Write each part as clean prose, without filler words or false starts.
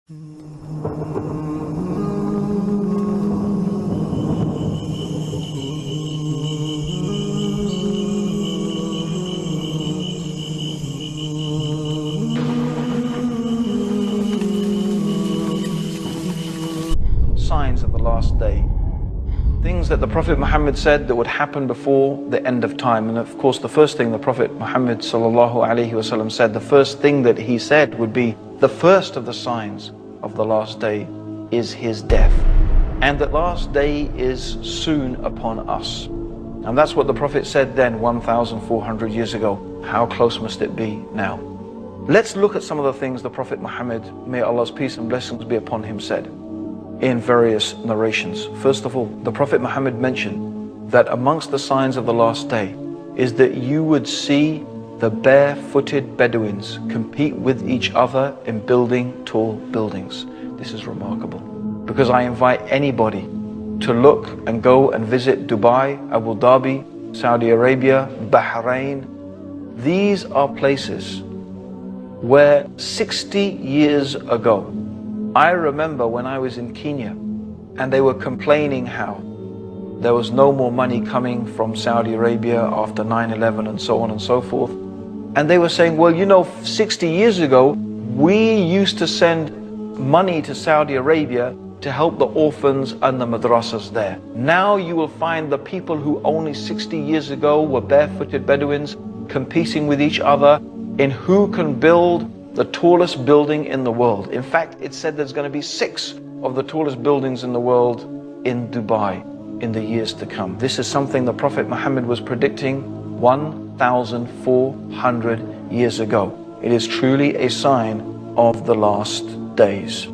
Signs of the last day. Things that the Prophet Muhammad said that would happen before the end of time. And of course, the first thing the Prophet Muhammad said, the first thing that he said would be the first of the signs of the last day is his death. And that last day is soon upon us. And that's what the Prophet said then 1,400 years ago. How close must it be now? Let's look at some of the things the Prophet Muhammad, may Allah's peace and blessings be upon him, said in various narrations. First of all, the Prophet Muhammad mentioned that amongst the signs of the last day is that you would see the barefooted Bedouins compete with each other in building tall buildings. This is remarkable, because I invite anybody to look and go and visit Dubai, Abu Dhabi, Saudi Arabia, Bahrain. These are places where 60 years ago, I remember when I was in Kenya and they were complaining how there was no more money coming from Saudi Arabia after 9/11 and so on and so forth. And they were saying, well, 60 years ago, we used to send money to Saudi Arabia to help the orphans and the madrasas there. Now you will find the people who only 60 years ago were barefooted Bedouins competing with each other in who can build the tallest building in the world. In fact, it said there's going to be 6 of the tallest buildings in the world in Dubai in the years to come. This is something the Prophet Muhammad was predicting 1,400 years ago. It is truly a sign of the last days.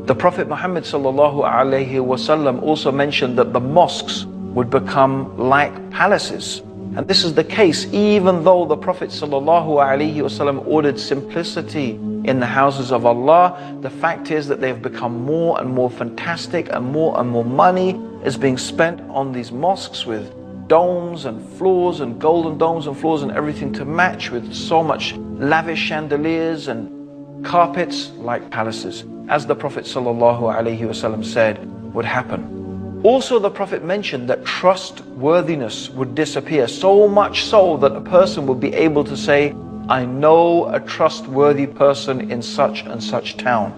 The Prophet Muhammad ﷺ also mentioned that the mosques would become like palaces. And this is the case even though the Prophet ﷺ ordered simplicity in the houses of Allah. The fact is that they have become more and more fantastic, and more money is being spent on these mosques with domes and floors and golden domes and floors and everything to match, with so much lavish chandeliers and carpets like palaces, as the Prophet ﷺ said would happen. Also, the Prophet mentioned that trustworthiness would disappear, so much so that a person would be able to say, I know a trustworthy person in such and such town.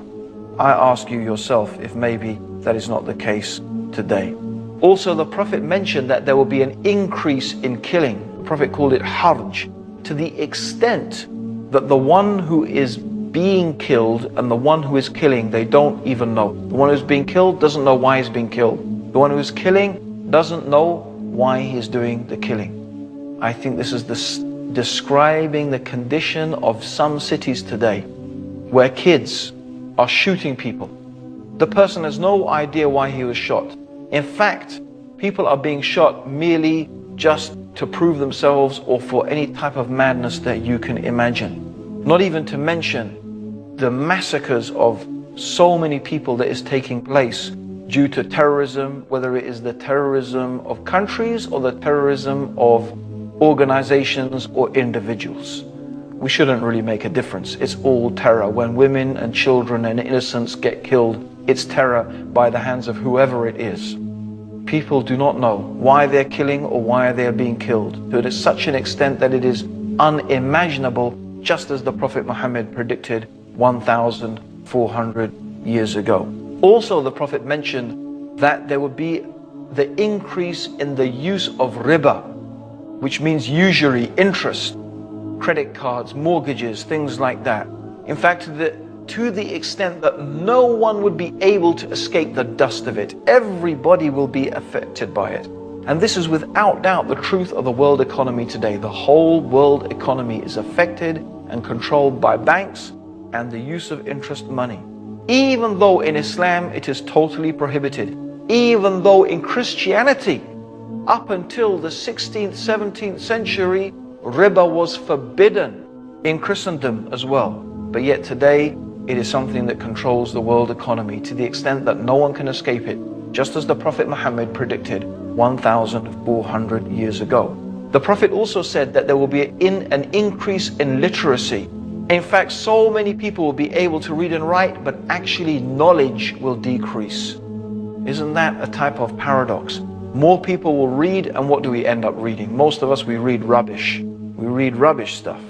I ask you yourself if maybe that is not the case today. Also, the Prophet mentioned that there will be an increase in killing. The Prophet called it harj, to the extent that the one who is being killed and the one who is killing, they don't even know. The one who's being killed doesn't know why he's being killed. The one who is killing doesn't know why he's doing the killing. I think this is describing the condition of some cities today, where kids are shooting people. The person has no idea why he was shot. In fact, people are being shot merely just to prove themselves or for any type of madness that you can imagine. Not even to mention the massacres of so many people that is taking place due to terrorism, whether it is the terrorism of countries or the terrorism of organizations or individuals. We shouldn't really make a difference. It's all terror. When women and children and innocents get killed, it's terror by the hands of whoever it is. People do not know why they're killing or why they're being killed, to such an extent that it is unimaginable, just as the Prophet Muhammad predicted 1,400 years ago. Also, the Prophet mentioned that there would be the increase in the use of riba, which means usury, interest, credit cards, mortgages, things like that. In fact, to the extent that no one would be able to escape the dust of it. Everybody will be affected by it. And this is without doubt the truth of the world economy today. The whole world economy is affected and controlled by banks and the use of interest money. Even though in Islam it is totally prohibited, even though in Christianity, up until the 16th, 17th century, riba was forbidden in Christendom as well. But yet today, it is something that controls the world economy to the extent that no one can escape it, just as the Prophet Muhammad predicted 1,400 years ago. The Prophet also said that there will be an increase in literacy. In fact, so many people will be able to read and write, but actually knowledge will decrease. Isn't that a type of paradox? More people will read, and what do we end up reading? Most of us, we read rubbish. We read rubbish stuff.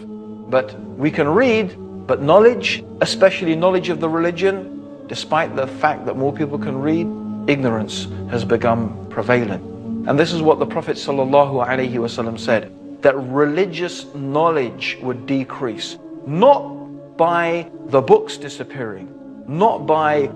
But we can read, but knowledge, especially knowledge of the religion, despite the fact that more people can read, ignorance has become prevalent. And this is what the Prophet ﷺ said, that religious knowledge would decrease. Not by the books disappearing, not by,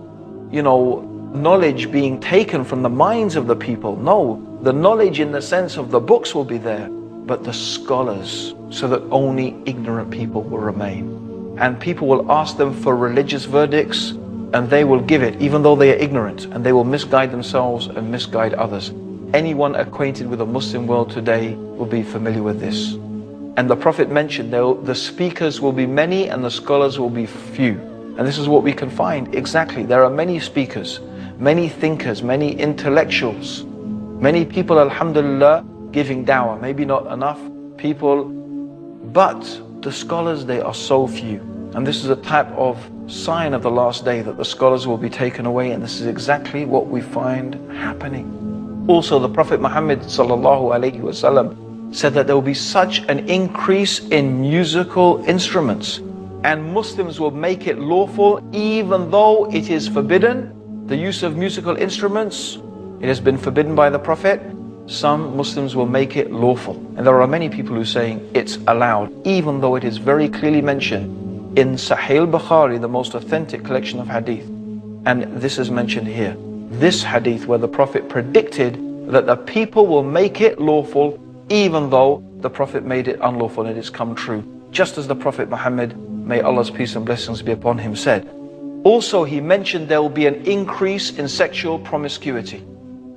knowledge being taken from the minds of the people. No, the knowledge in the sense of the books will be there, but the scholars, so that only ignorant people will remain. And people will ask them for religious verdicts, and they will give it, even though they are ignorant, and they will misguide themselves and misguide others. Anyone acquainted with the Muslim world today will be familiar with this. And the Prophet mentioned the speakers will be many and the scholars will be few. And this is what we can find exactly. There are many speakers, many thinkers, many intellectuals, many people, alhamdulillah, giving dawah. Maybe not enough people, but the scholars, they are so few. And this is a type of sign of the last day, that the scholars will be taken away, and this is exactly what we find happening. Also, the Prophet Muhammad ﷺ said that there will be such an increase in musical instruments, and Muslims will make it lawful even though it is forbidden. The use of musical instruments, it has been forbidden by the Prophet. Some Muslims will make it lawful. And there are many people who are saying it's allowed, even though it is very clearly mentioned in Sahih Bukhari, the most authentic collection of hadith. And this is mentioned here. This hadith where the Prophet predicted that the people will make it lawful even though the Prophet made it unlawful, and it has come true. Just as the Prophet Muhammad, may Allah's peace and blessings be upon him, said. Also, he mentioned there will be an increase in sexual promiscuity.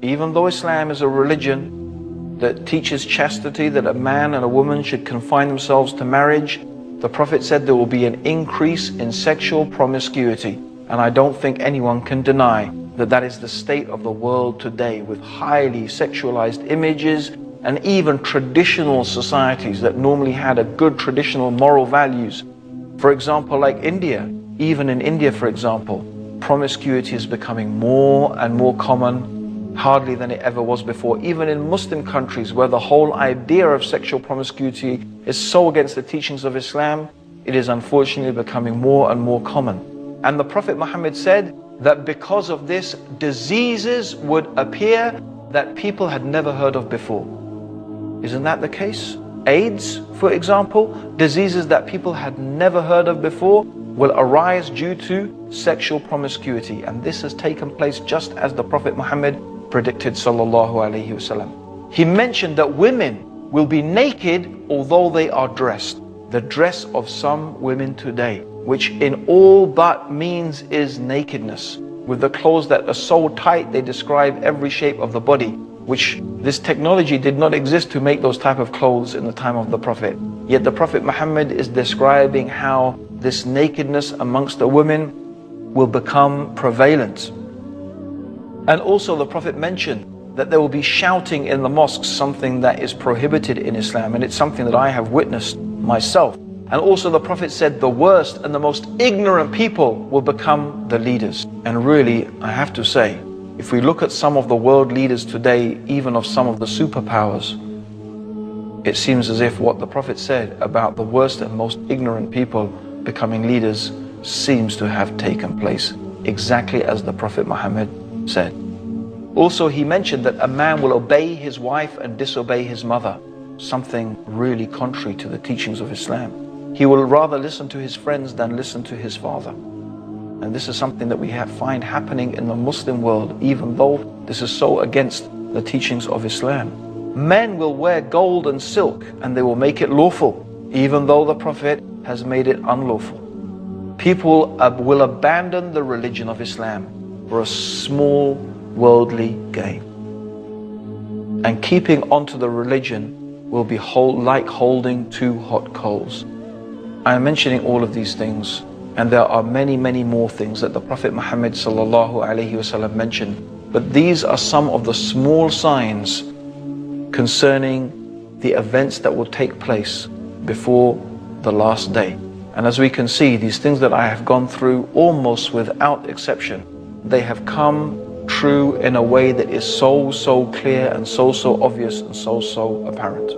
Even though Islam is a religion that teaches chastity, that a man and a woman should confine themselves to marriage, the Prophet said there will be an increase in sexual promiscuity. And I don't think anyone can deny that that is the state of the world today, with highly sexualized images, and even traditional societies that normally had a good traditional moral values. For example, like India. Even in India, for example, promiscuity is becoming more and more common, hardly than it ever was before. Even in Muslim countries, where the whole idea of sexual promiscuity is so against the teachings of Islam, it is unfortunately becoming more and more common. And the Prophet Muhammad said that because of this, diseases would appear that people had never heard of before. Isn't that the case? AIDS, for example, diseases that people had never heard of before will arise due to sexual promiscuity. And this has taken place just as the Prophet Muhammad predicted, sallallahu alaihi wasallam. He mentioned that women will be naked although they are dressed. The dress of some women today, which in all but means is nakedness, with the clothes that are so tight they describe every shape of the body, which this technology did not exist to make those type of clothes in the time of the Prophet. Yet the Prophet Muhammad is describing how this nakedness amongst the women will become prevalent. And also the Prophet mentioned that there will be shouting in the mosques, something that is prohibited in Islam, and it's something that I have witnessed myself. And also the Prophet said the worst and the most ignorant people will become the leaders. And really, I have to say, if we look at some of the world leaders today, even of some of the superpowers, it seems as if what the Prophet said about the worst and most ignorant people becoming leaders seems to have taken place, exactly as the Prophet Muhammad said. Also, he mentioned that a man will obey his wife and disobey his mother, something really contrary to the teachings of Islam. He will rather listen to his friends than listen to his father. And this is something that we find happening in the Muslim world, even though this is so against the teachings of Islam. Men will wear gold and silk and they will make it lawful, even though the Prophet has made it unlawful. People will abandon the religion of Islam for a small worldly gain. And keeping onto the religion will be like holding two hot coals. I am mentioning all of these things, and there are many, many more things that the Prophet Muhammad ﷺ mentioned. But these are some of the small signs concerning the events that will take place before the last day. And as we can see, these things that I have gone through, almost without exception, they have come true in a way that is so clear and so obvious and so apparent.